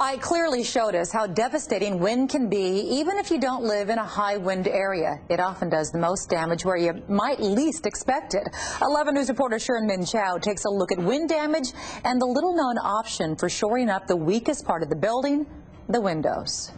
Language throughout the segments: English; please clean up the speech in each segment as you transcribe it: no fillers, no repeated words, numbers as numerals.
IKE clearly showed us how devastating wind can be, even if you don't live in a high wind area. It often does the most damage where you might least expect it. 11 News reporter Min Chow takes a look at wind damage and the little-known option for shoring up the weakest part of the building, the windows.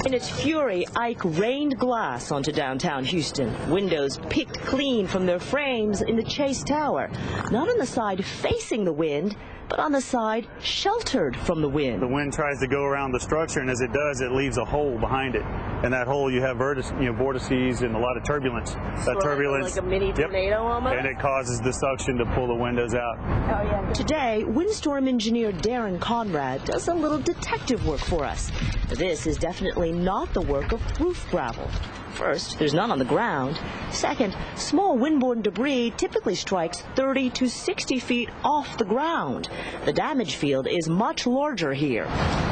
In its fury, IKE rained glass onto downtown Houston. Windows picked clean from their frames in the Chase Tower. Not on the side facing the wind, but on the side sheltered from the wind. The wind tries to go around the structure, and as it does, it leaves a hole behind it. And that hole, you have vortices and a lot of turbulence. That turbulence, like a mini tornado almost? And it causes the suction to pull the windows out. Oh, yeah. Today, windstorm engineer Darren Conrad does a little detective work for us. This is definitely not the work of roof gravel. First, there's none on the ground. Second, small windborne debris typically strikes 30 to 60 feet off the ground. The damage field is much larger here.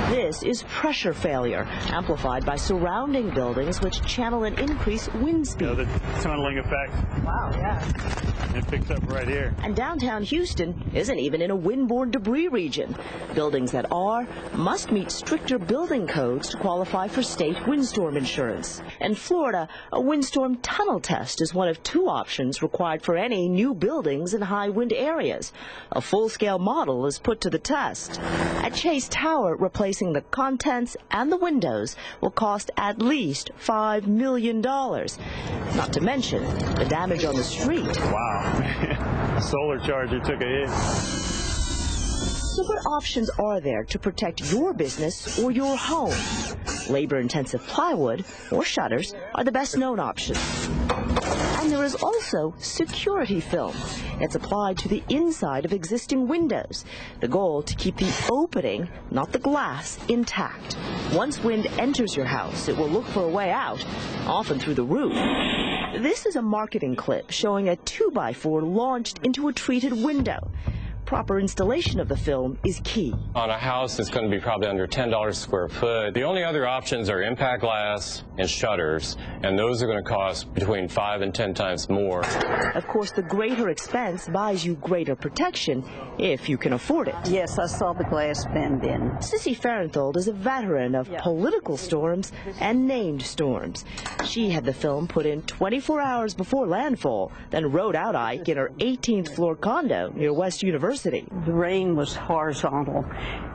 This is pressure failure, amplified by surrounding buildings which channel an increased wind speed. The tunneling effect. Wow, yeah. It picks up right here. And downtown Houston isn't even in a windborne debris region. Buildings that are must meet stricter building codes to qualify for state windstorm insurance. In Florida, a windstorm tunnel test is one of two options required for any new buildings in high wind areas. A full-scale model is put to the test. At Chase Tower, replacing the contents and the windows will cost at least $5 million. Not to mention the damage on the street. Wow. A solar charger took a hit. So what options are there to protect your business or your home? Labor-intensive plywood or shutters are the best-known options. And there is also security film. It's applied to the inside of existing windows. The goal to keep the opening, not the glass, intact. Once wind enters your house, it will look for a way out, often through the roof. This is a marketing clip showing a 2x4 launched into a treated window. Proper installation of the film is key. On a house, it's going to be probably under $10 a square foot. The only other options are impact glass and shutters, and those are going to cost between 5 and 10 times more. Of course, the greater expense buys you greater protection if you can afford it. Yes, I saw the glass bend in. Sissy Farenthold is a veteran of political storms and named storms. She had the film put in 24 hours before landfall, then rode out IKE in her 18th floor condo near West University. The rain was horizontal,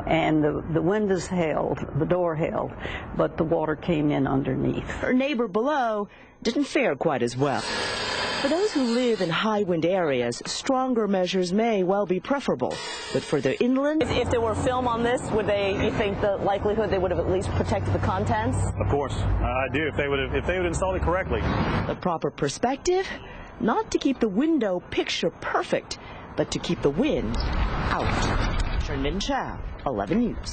and the windows held, the door held, but the water came in underneath. Her neighbor below didn't fare quite as well. For those who live in high wind areas, stronger measures may well be preferable. But further inland, if there were film on this, you think the likelihood they would have at least protected the contents? Of course, I do. If they would installed it correctly. The proper perspective, not to keep the window picture perfect, but to keep the wind out. Min Chow, 11 News.